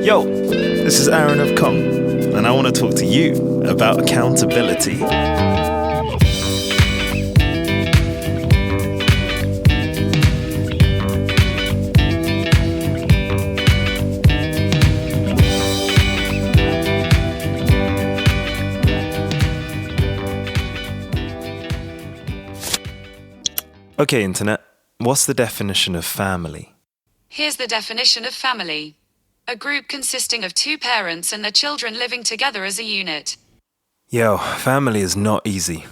Yo, this is Aaron of Kong, and I want to talk to you about accountability. Okay, Internet, what's the definition of family? Here's the definition of family. A group consisting of two parents and their children living together as a unit. Yo, family is not easy.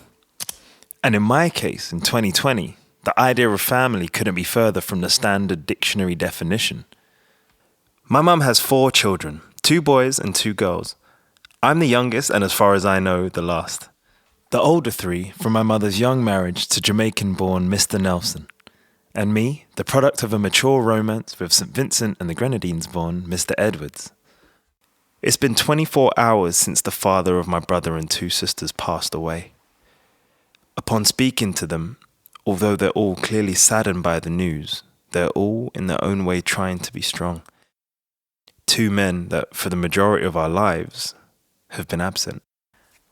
And in my case, in 2020, the idea of family couldn't be further from the standard dictionary definition. My mum has 4 children, 2 boys and 2 girls. I'm the youngest and, as far as I know, the last. The older 3 from my mother's young marriage to Jamaican-born Mr. Nelson. And me, the product of a mature romance with St. Vincent and the Grenadines-born Mr. Edwards. It's been 24 hours since the father of my brother and 2 sisters passed away. Upon speaking to them, although they're all clearly saddened by the news, they're all in their own way trying to be strong. 2 men that, for the majority of our lives, have been absent.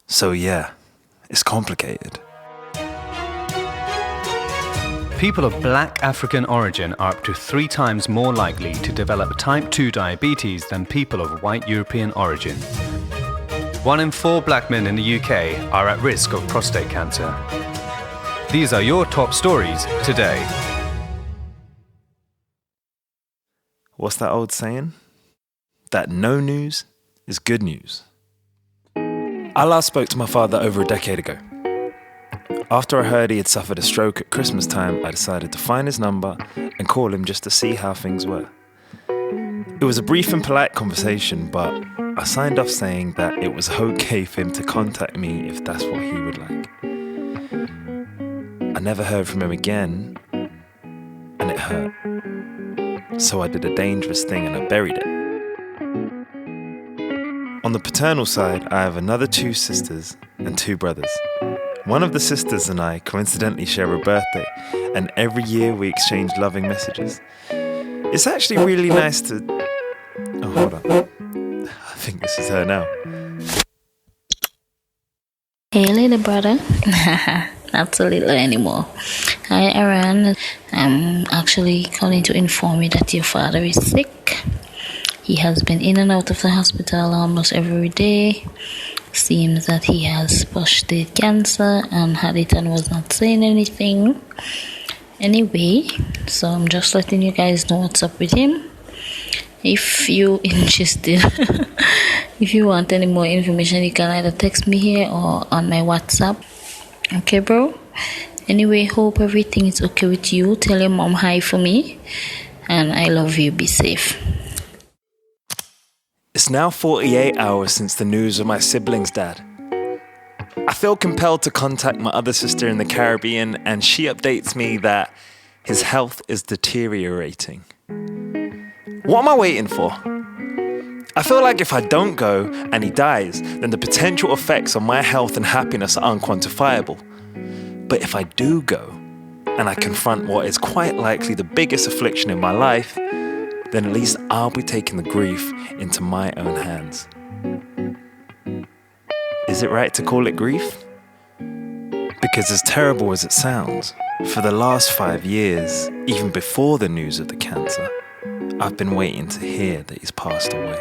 So yeah, it's complicated. People of black African origin are up to 3 times more likely to develop type 2 diabetes than people of white European origin. 1 in 4 black men in the UK are at risk of prostate cancer. These are your top stories today. What's that old saying? That no news is good news. I last spoke to my father over a decade ago. After I heard he had suffered a stroke at Christmas time, I decided to find his number and call him just to see how things were. It was a brief and polite conversation, but I signed off saying that it was okay for him to contact me if that's what he would like. I never heard from him again, and it hurt. So I did a dangerous thing and I buried it. On the paternal side, I have another 2 sisters and 2 brothers. One of the sisters and I coincidentally share a birthday, and every year we exchange loving messages. It's actually really nice to... Oh, hold on. I think this is her now. Hey, little brother. Not so little anymore. Hi, Aaron. I'm actually calling to inform you that your father is sick. He has been in and out of the hospital almost every day. Seems that he has prostate cancer and had it and was not saying anything. Anyway, so I'm just letting you guys know what's up with him. If you're interested, if you want any more information, you can either text me here or on my WhatsApp. Okay, bro? Anyway, hope everything is okay with you. Tell your mom hi for me. And I love you. Be safe. It's now 48 hours since the news of my siblings' dad. I feel compelled to contact my other sister in the Caribbean, and she updates me that his health is deteriorating. What am I waiting for? I feel like if I don't go and he dies, then the potential effects on my health and happiness are unquantifiable. But if I do go, and I confront what is quite likely the biggest affliction in my life, then at least I'll be taking the grief into my own hands. Is it right to call it grief? Because as terrible as it sounds, for the last 5 years, even before the news of the cancer, I've been waiting to hear that he's passed away.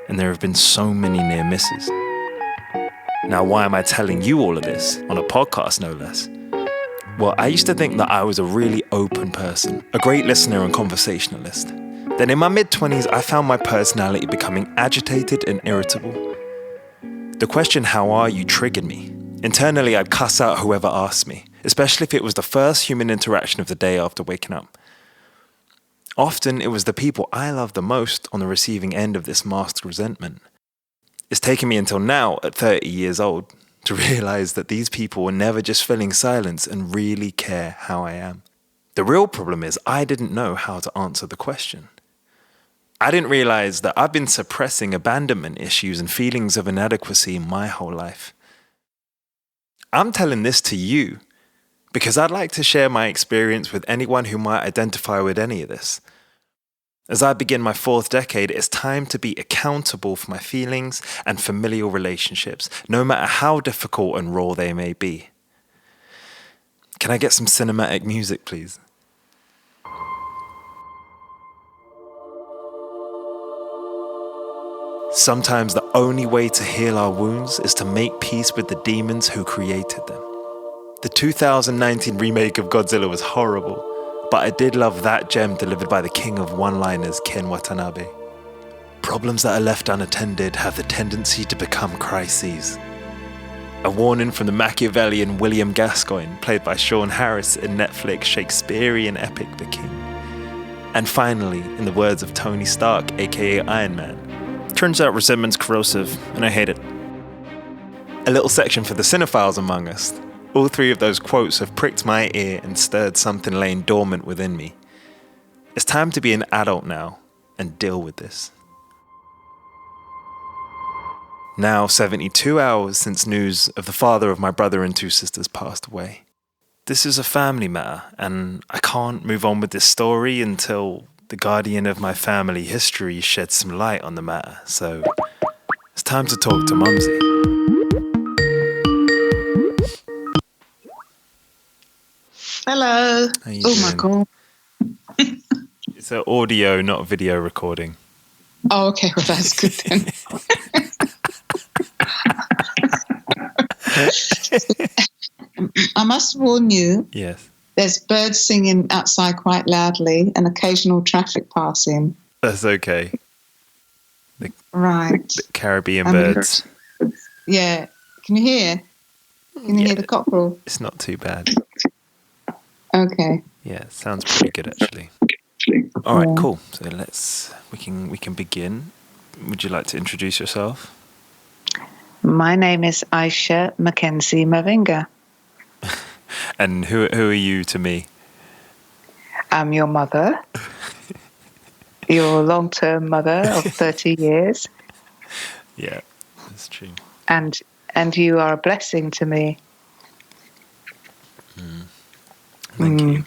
And there have been so many near misses. Now, why am I telling you all of this on a podcast, no less? Well, I used to think that I was a really open person, a great listener and conversationalist. Then in my mid-20s, I found my personality becoming agitated and irritable. The question, "How are you?" triggered me. Internally, I'd cuss out whoever asked me, especially if it was the first human interaction of the day after waking up. Often, it was the people I loved the most on the receiving end of this masked resentment. It's taken me until now, at 30 years old, to realize that these people were never just filling silence and really care how I am. The real problem is I didn't know how to answer the question. I didn't realize that I've been suppressing abandonment issues and feelings of inadequacy my whole life. I'm telling this to you because I'd like to share my experience with anyone who might identify with any of this. As I begin my 4th decade, it's time to be accountable for my feelings and familial relationships, no matter how difficult and raw they may be. Can I get some cinematic music, please? Sometimes the only way to heal our wounds is to make peace with the demons who created them. The 2019 remake of Godzilla was horrible, but I did love that gem delivered by the king of one-liners, Ken Watanabe. Problems that are left unattended have the tendency to become crises. A warning from the Machiavellian William Gascoigne, played by Sean Harris in Netflix Shakespearean epic The King. And finally, in the words of Tony Stark, aka Iron Man, turns out resentment's corrosive, and I hate it. A little section for the cinephiles among us. All 3 of those quotes have pricked my ear and stirred something laying dormant within me. It's time to be an adult now and deal with this. Now 72 hours since news of the father of my brother and 2 sisters passed away. This is a family matter, and I can't move on with this story until the guardian of my family history sheds some light on the matter. So it's time to talk to Mumsy. Hello. How you Oh my doing? God. It's an audio, not a video recording. Oh, okay. Well, that's good then. I must warn you, Yes, there's birds singing outside quite loudly and occasional traffic passing. that's okay. Right. The Caribbean Um, birds. Yeah. Can you hear? Can you hear the cockerel? It's not too bad. Okay. Yeah, it sounds pretty good actually. All right, Yeah. cool. So we can begin. Would you like to introduce yourself? My name is Aisha Mackenzie Mavinga. And who are you to me? I'm your mother, your long-term mother of 30 years, Yeah, that's true. and you are a blessing to me. Thank you.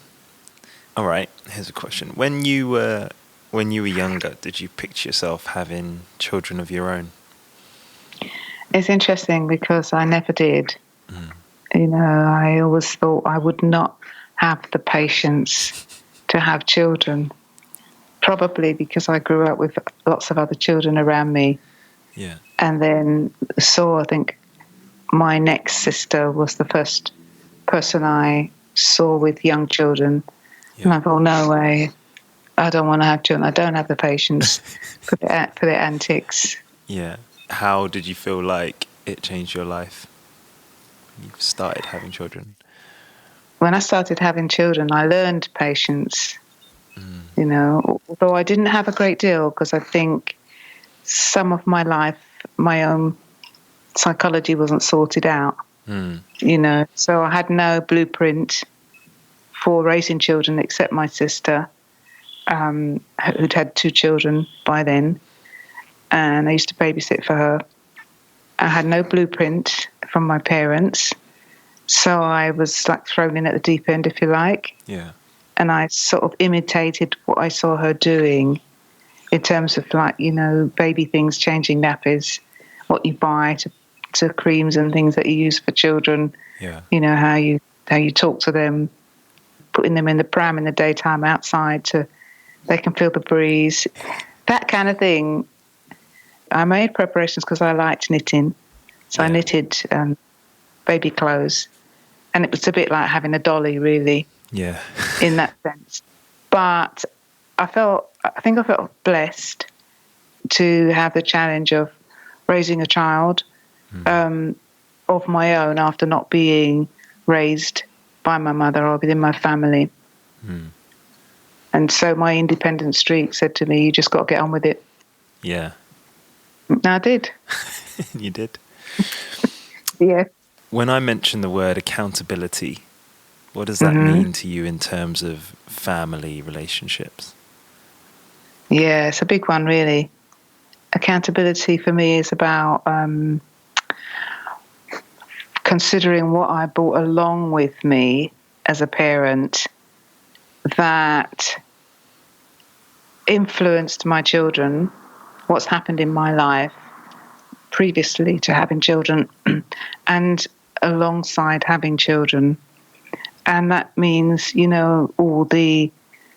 All right, here's a question. When you were younger, did you picture yourself having children of your own? It's interesting because I never did. You know, I always thought I would not have the patience to have children. Probably because I grew up with lots of other children around me. Yeah. And then I think my next sister was the first person I saw with young children. Yeah. And I thought, no way, I don't want to have children. I don't have the patience for their antics. Yeah. How did you feel like it changed your life when you started having children? When I started having children, I learned patience. You know, although I didn't have a great deal because I think some of my life, my own psychology wasn't sorted out. You know, so I had no blueprint for raising children except my sister, who'd had 2 children by then, and I used to babysit for her. I had no blueprint from my parents, so I was like thrown in at the deep end, if you like. Yeah. And I sort of imitated what I saw her doing in terms of, like, you know, baby things, changing nappies, what you buy to creams and things that you use for children. Yeah. You know, how you talk to them, putting them in the pram in the daytime outside so they can feel the breeze, that kind of thing. I made preparations because I liked knitting. So I knitted baby clothes. And it was a bit like having a dolly, really. Yeah. In that sense. But I think I felt blessed to have the challenge of raising a child of my own after not being raised by my mother or within my family. And so my independent streak said to me, you just got to get on with it. Yeah. And I did. You did. Yeah. When I mention the word accountability, what does that mean to you in terms of family relationships? Yeah, it's a big one, really. Accountability for me is about considering what I brought along with me as a parent that influenced my children, what's happened in my life previously to having children and alongside having children. And that means, you know, all the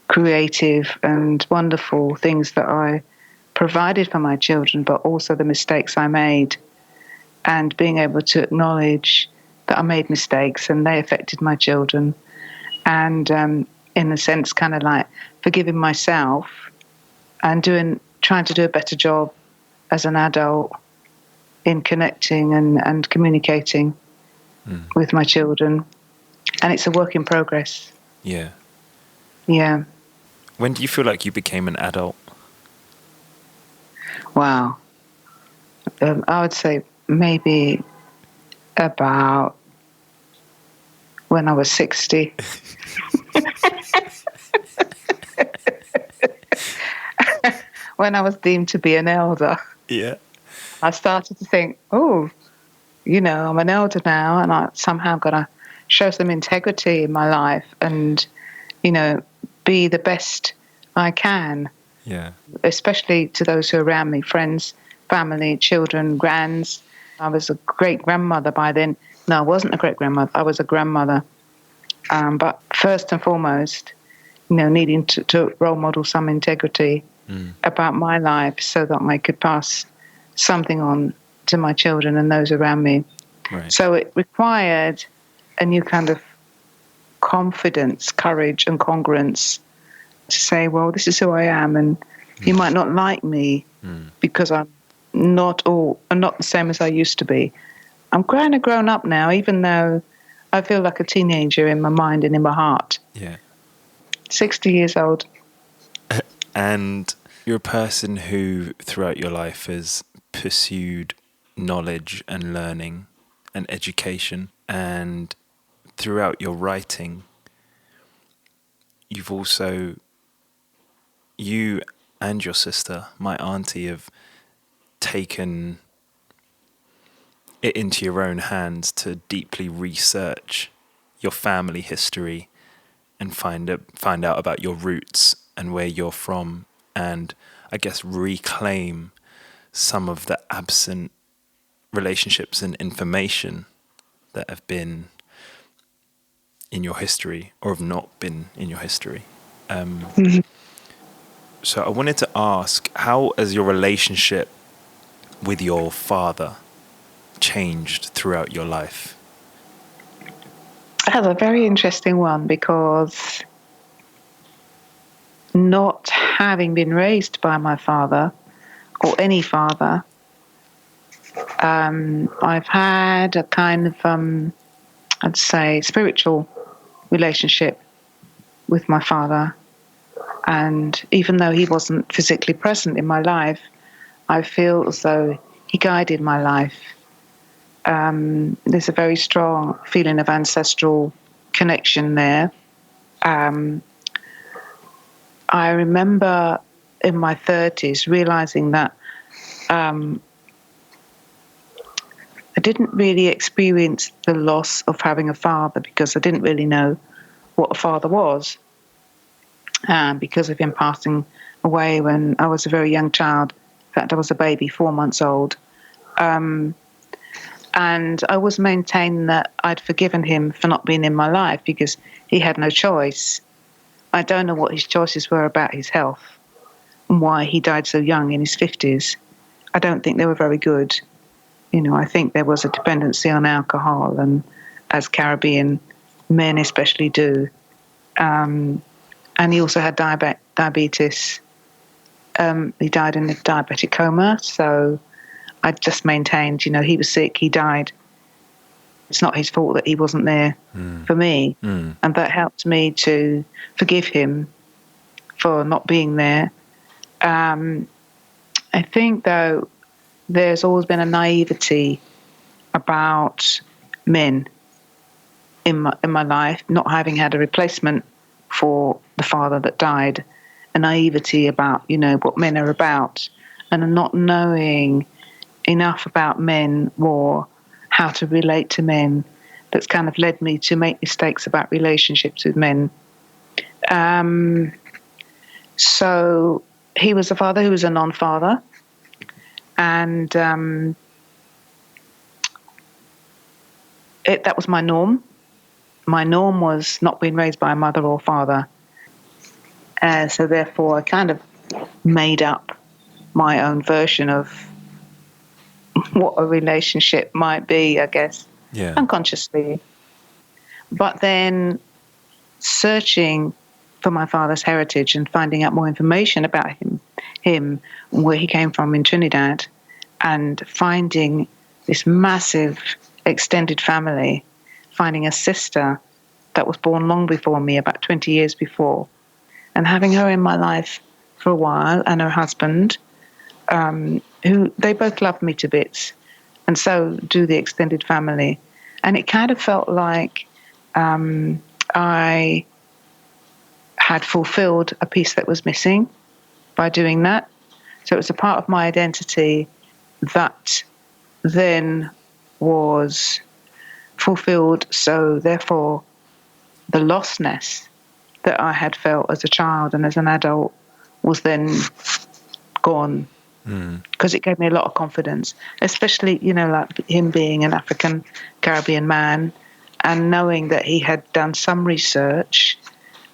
creative and wonderful things that I provided for my children, but also the mistakes I made, and being able to acknowledge that I made mistakes and they affected my children. And in a sense, kind of like forgiving myself and trying to do a better job as an adult in connecting and communicating with my children. And it's a work in progress. Yeah. Yeah. When do you feel like you became an adult? Wow. I would say maybe about when I was 60. When I was deemed to be an elder. Yeah. I started to think, oh, you know, I'm an elder now and I somehow got to show some integrity in my life and, you know, be the best I can. Yeah. Especially to those who are around me, friends, family, children, grands. I was a great-grandmother by then. No, I wasn't a great-grandmother. I was a grandmother. But first and foremost, you know, needing to role model some integrity about my life so that I could pass something on to my children and those around me. Right. So it required a new kind of confidence, courage, and congruence to say, well, this is who I am, and you might not like me because I'm not the same as I used to be. I'm kind of grown up now, even though I feel like a teenager in my mind and in my heart. Yeah. 60 years old. And you're a person who, throughout your life, has pursued knowledge and learning and education. And throughout your writing, you've also, you and your sister, my auntie, have taken it into your own hands to deeply research your family history and find out about your roots and where you're from, and I guess reclaim some of the absent relationships and information that have been in your history or have not been in your history. So I wanted to ask, how has your relationship with your father changed throughout your life? That's a very interesting one, because not having been raised by my father or any father, I've had a kind of, I'd say, spiritual relationship with my father. And even though he wasn't physically present in my life, I feel as though he guided my life. There's a very strong feeling of ancestral connection there. I remember in my 30s realizing that I didn't really experience the loss of having a father, because I didn't really know what a father was, because of him passing away when I was a very young child. In fact, I was a baby, 4 months old. And I was maintaining that I'd forgiven him for not being in my life because he had no choice. I don't know what his choices were about his health and why he died so young in his 50s. I don't think they were very good. You know, I think there was a dependency on alcohol, and as Caribbean men especially do. And he also had diabetes. He died in a diabetic coma, so I just maintained, you know, he was sick, he died. It's not his fault that he wasn't there for me. And that helped me to forgive him for not being there. I think, though, there's always been a naivety about men in my life, not having had a replacement for the father that died, a naivety about, you know, what men are about, and not knowing enough about men or how to relate to men, that's kind of led me to make mistakes about relationships with men. So he was a father who was a non-father, and that was my norm. My norm was not being raised by a mother or father. So therefore, I kind of made up my own version of what a relationship might be, I guess, unconsciously. But then searching for my father's heritage and finding out more information about him, where he came from in Trinidad, and finding this massive extended family, finding a sister that was born long before me, about 20 years before, and having her in my life for a while, and her husband, who they both loved me to bits, and so do the extended family. And it kind of felt like I had fulfilled a piece that was missing by doing that. So it was a part of my identity that then was fulfilled. So therefore, the lostness that I had felt as a child and as an adult was then gone, because it gave me a lot of confidence, especially, like him being an African Caribbean man and knowing that he had done some research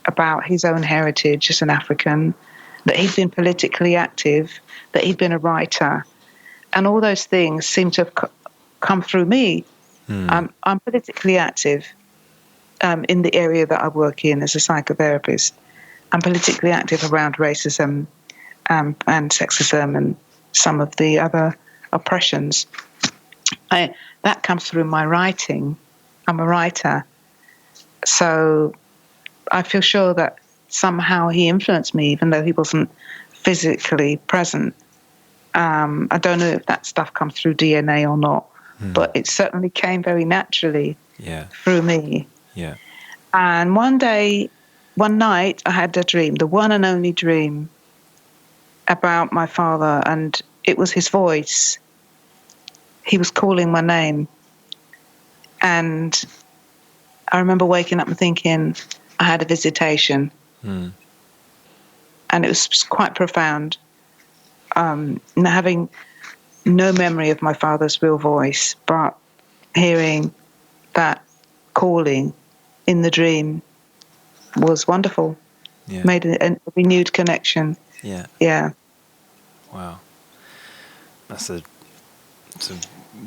about his own heritage as an African, that he'd been politically active, that he'd been a writer, and all those things seem to have come through me. I'm politically active in the area that I work in as a psychotherapist. I'm politically active around racism and sexism and some of the other oppressions. That comes through my writing. I'm a writer. So I feel sure that somehow he influenced me, even though he wasn't physically present. I don't know if that stuff comes through DNA or not, but it certainly came very naturally through me. Yeah. And one night, I had a dream, the one and only dream about my father, and it was his voice. He was calling my name. And I remember waking up and thinking I had a visitation. And it was quite profound. Having no memory of my father's real voice, but hearing that calling in the dream was wonderful. Yeah. Made a renewed connection. Yeah. Yeah. Wow. It's a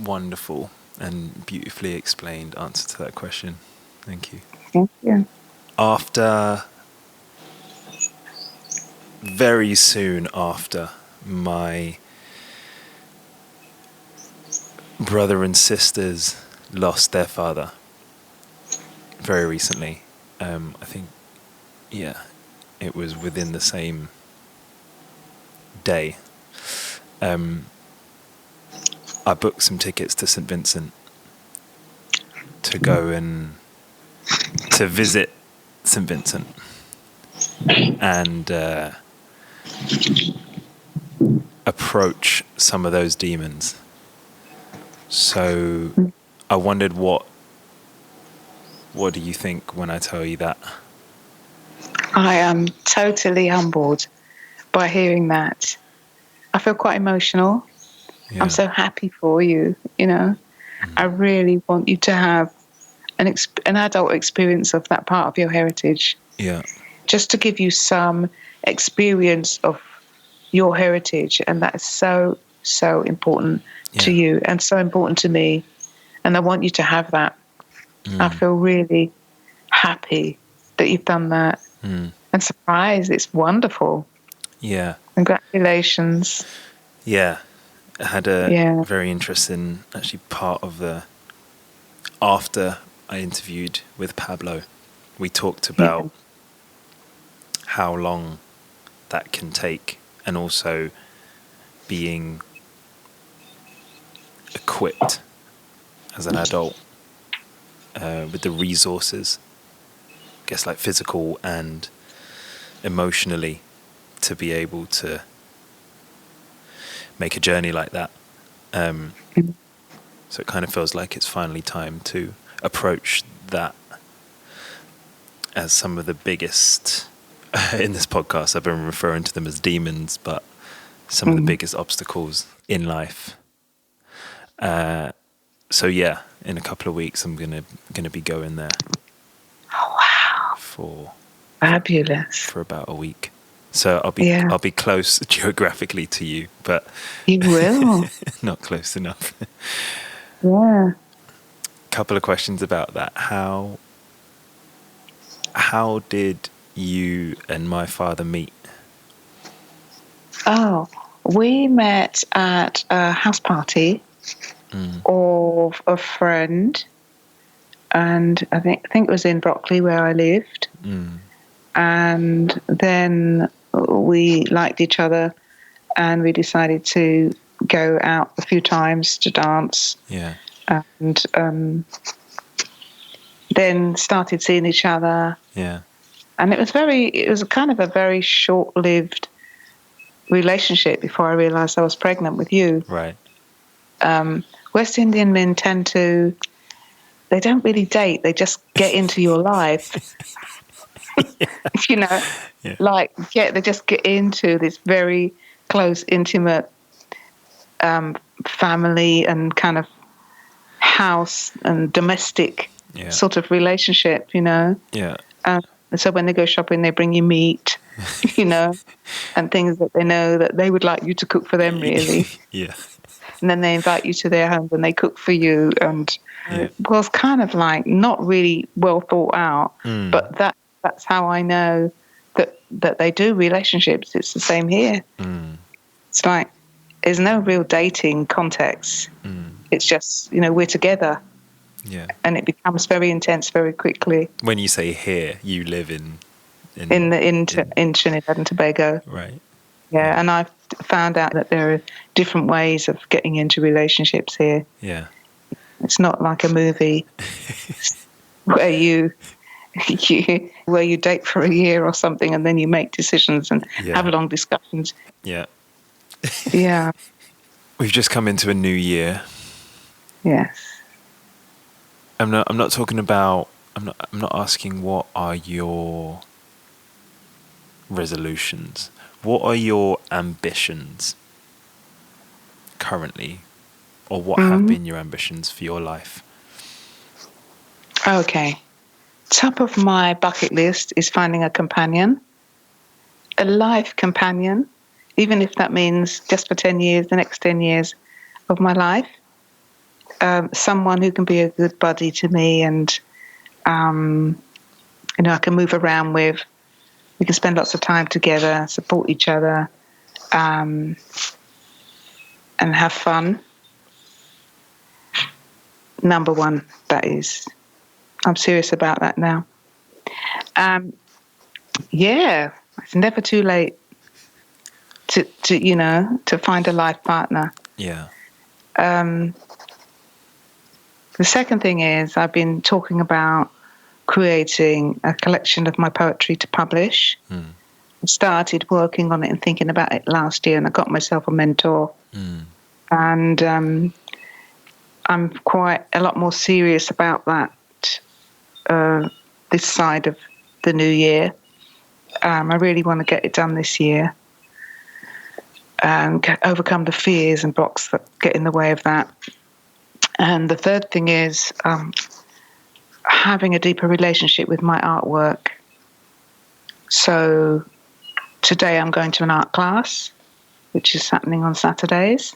wonderful and beautifully explained answer to that question. Thank you. Thank you. Very soon after my brother and sisters lost their father, very recently, I think, it was within the same day, I booked some tickets to St. Vincent to go and to visit St. Vincent and approach some of those demons. So I wondered, what do you think when I tell you that? I am totally humbled by hearing that. I feel quite emotional. Yeah. I'm so happy for you, I really want you to have an adult experience of that part of your heritage. Yeah. Just to give you some experience of your heritage. And that is so, so important to you and so important to me. And I want you to have that. I feel really happy that you've done that. And surprised. It's wonderful. Yeah. Congratulations. Yeah. I had a very interesting, actually, part of after I interviewed with Pablo, we talked about how long that can take, and also being equipped as an adult with the resources, I guess, like physical and emotionally, to be able to make a journey like that. So it kind of feels like it's finally time to approach that as some of the biggest, in this podcast I've been referring to them as demons, but some of the biggest obstacles in life. So yeah, in a couple of weeks I'm gonna be going there. Oh wow! Fabulous. For about a week. So I'll be close geographically to you, but you will not close enough. Yeah. Couple of questions about that. How did you and my father meet? Oh, we met at a house party of a friend, and I think it was in Brockley where I lived. And then we liked each other, and we decided to go out a few times to dance. Yeah. And then started seeing each other. Yeah. And it was kind of a very short-lived relationship before I realised I was pregnant with you. Right. West Indian men they don't really date, they just get into your life. You know, they just get into this very close, intimate family and kind of house and domestic sort of relationship, you know. Yeah. So when they go shopping, they bring you meat, you know, and things that they know that they would like you to cook for them, really. Yeah. And then they invite you to their home and they cook for you. And it was kind of like not really well thought out, but that's how I know that they do relationships. It's the same here. It's like there's no real dating context. It's just, you know, we're together. Yeah. And it becomes very intense very quickly. When you say here, you live in Trinidad and Tobago. Right. Yeah, and I've found out that there are different ways of getting into relationships here. Yeah. It's not like a movie where you date for a year or something and then you make decisions and have long discussions. Yeah. Yeah. We've just come into a new year. Yes. I'm not talking about. I'm not asking what are your resolutions. What are your ambitions currently, or what have been your ambitions for your life? Okay. Top of my bucket list is finding a companion, a life companion, even if that means just for 10 years, the next 10 years of my life. Someone who can be a good buddy to me and, you know, I can move around with. We can spend lots of time together, support each other, and have fun. Number one, that is. I'm serious about that now. Yeah, it's never too late to find a life partner. Yeah. The second thing is I've been talking about creating a collection of my poetry to publish. I started working on it and thinking about it last year, and I got myself a mentor. And I'm quite a lot more serious about that this side of the new year. I really want to get it done this year and overcome the fears and blocks that get in the way of that. And the third thing is having a deeper relationship with my artwork. So today I'm going to an art class, which is happening on Saturdays.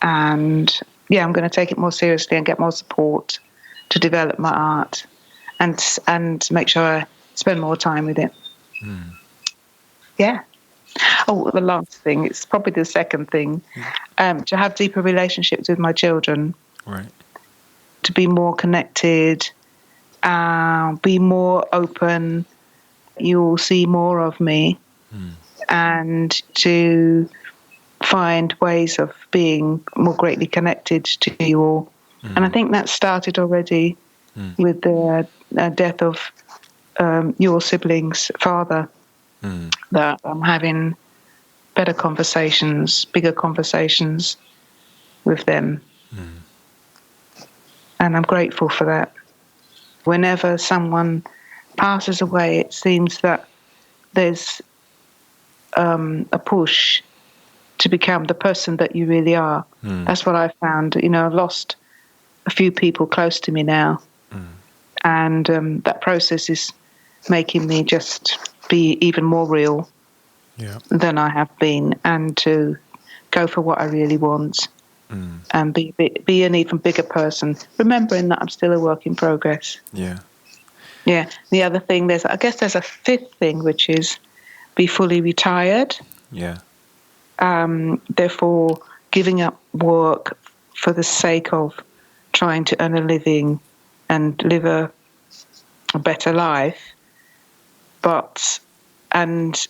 And yeah, I'm going to take it more seriously and get more support to develop my art and make sure I spend more time with it. Yeah. Oh, the last thing, it's probably the second thing, to have deeper relationships with my children. Right. To be more connected, be more open. You'll see more of me, and to find ways of being more greatly connected to you all. And I think that started already with the death of your sibling's father, that I'm having better conversations, bigger conversations with them. And I'm grateful for that. Whenever someone passes away, it seems that there's a push to become the person that you really are. That's what I found. I've lost a few people close to me now. And that process is making me just be even more real than I have been, and to go for what I really want and be an even bigger person, remembering that I'm still a work in progress. Yeah. The other thing, there's a fifth thing, which is be fully retired. Yeah. Therefore, giving up work for the sake of trying to earn a living and live a better life, and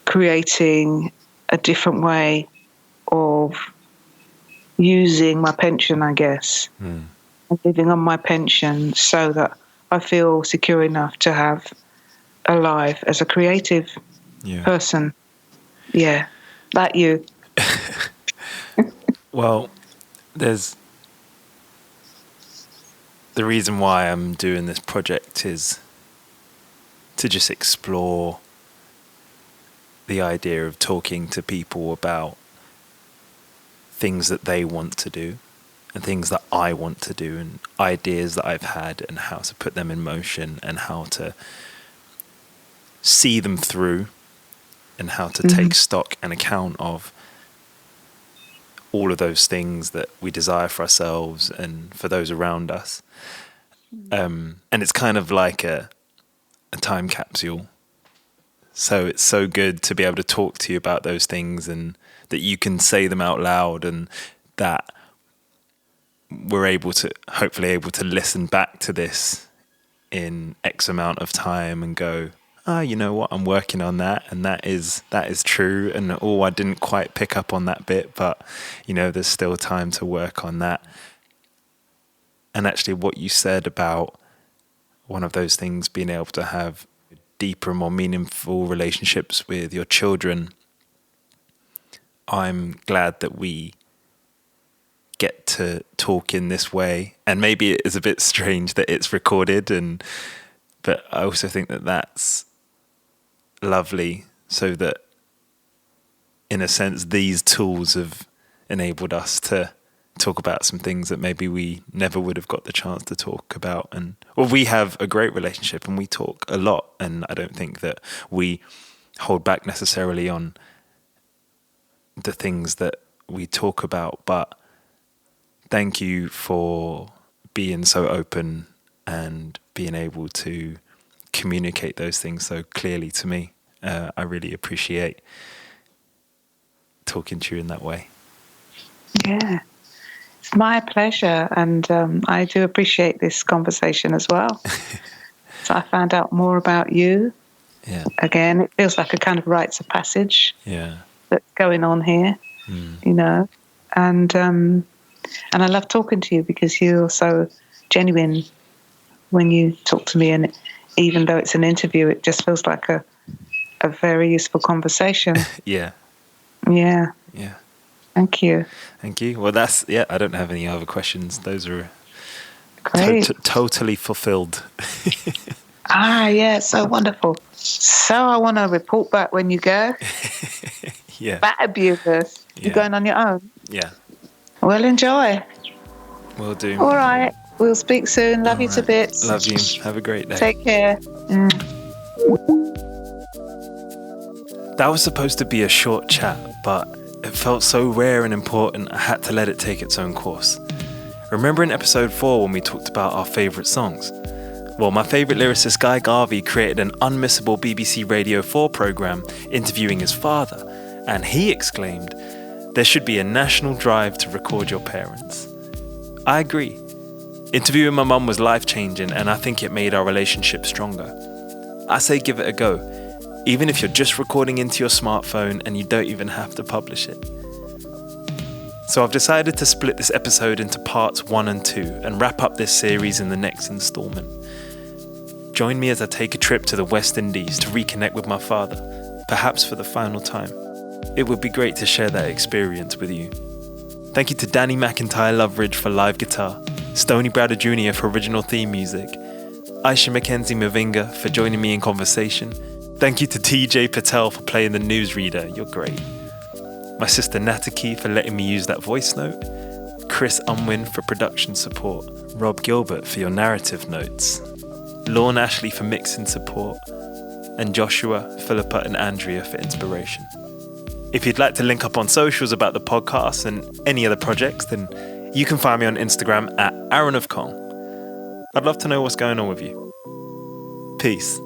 creating a different way of using my pension, I guess, and living on my pension so that I feel secure enough to have a life as a creative person. Yeah, like you. Well, there's the reason why I'm doing this project is to just explore the idea of talking to people about things that they want to do and things that I want to do and ideas that I've had and how to put them in motion and how to see them through and how to take stock and account of all of those things that we desire for ourselves and for those around us. And it's kind of like a time capsule. So it's so good to be able to talk to you about those things and that you can say them out loud, and that we're hopefully able to listen back to this in X amount of time and go, you know what, I'm working on that, and that is true, and I didn't quite pick up on that bit, but there's still time to work on that. And actually what you said about one of those things being able to have deeper, more meaningful relationships with your children, I'm glad that we get to talk in this way. And maybe it is a bit strange that it's recorded, but I also think that that's lovely, so that in a sense these tools have enabled us to talk about some things that maybe we never would have got the chance to talk about. And we have a great relationship and we talk a lot, and I don't think that we hold back necessarily on the things that we talk about. But thank you for being so open and being able to communicate those things so clearly to me. I really appreciate talking to you in that way. Yeah, it's my pleasure, and I do appreciate this conversation as well. So I found out more about you. Yeah. Again, it feels like a kind of rites of passage. Yeah. That's going on here, and I love talking to you because you're so genuine when you talk to me, and even though it's an interview, it just feels like a very useful conversation. Yeah. Thank you. Well, I don't have any other questions. Those are great. Totally fulfilled. Yeah, so wonderful. So I want to report back when you go. Yeah. Bat abusers. Yeah. You're going on your own? Yeah. Well, enjoy. Will do. All right. We'll speak soon. Love you to bits. Love you. Have a great day. Take care. That was supposed to be a short chat, but it felt so rare and important I had to let it take its own course. Remember in episode 4 when we talked about our favourite songs? Well, my favourite lyricist Guy Garvey created an unmissable BBC Radio 4 programme interviewing his father, and he exclaimed, "There should be a national drive to record your parents." I agree. Interviewing my mum was life-changing, and I think it made our relationship stronger. I say give it a go, even if you're just recording into your smartphone and you don't even have to publish it. So I've decided to split this episode into parts 1 and 2 and wrap up this series in the next instalment. Join me as I take a trip to the West Indies to reconnect with my father, perhaps for the final time. It would be great to share that experience with you. Thank you to Danny McIntyre Loveridge for live guitar, Stoney Browder Jr. for original theme music, Aisha Mackenzie Mavinga for joining me in conversation. Thank you to TJ Patel for playing the newsreader, you're great. My sister Nataki for letting me use that voice note, Chris Unwin for production support, Rob Gilbert for your narrative notes, Lorne Ashley for mixing support, and Joshua, Philippa and Andrea for inspiration. If you'd like to link up on socials about the podcast and any other projects, then you can find me on Instagram at Aaron of Kong. I'd love to know what's going on with you. Peace.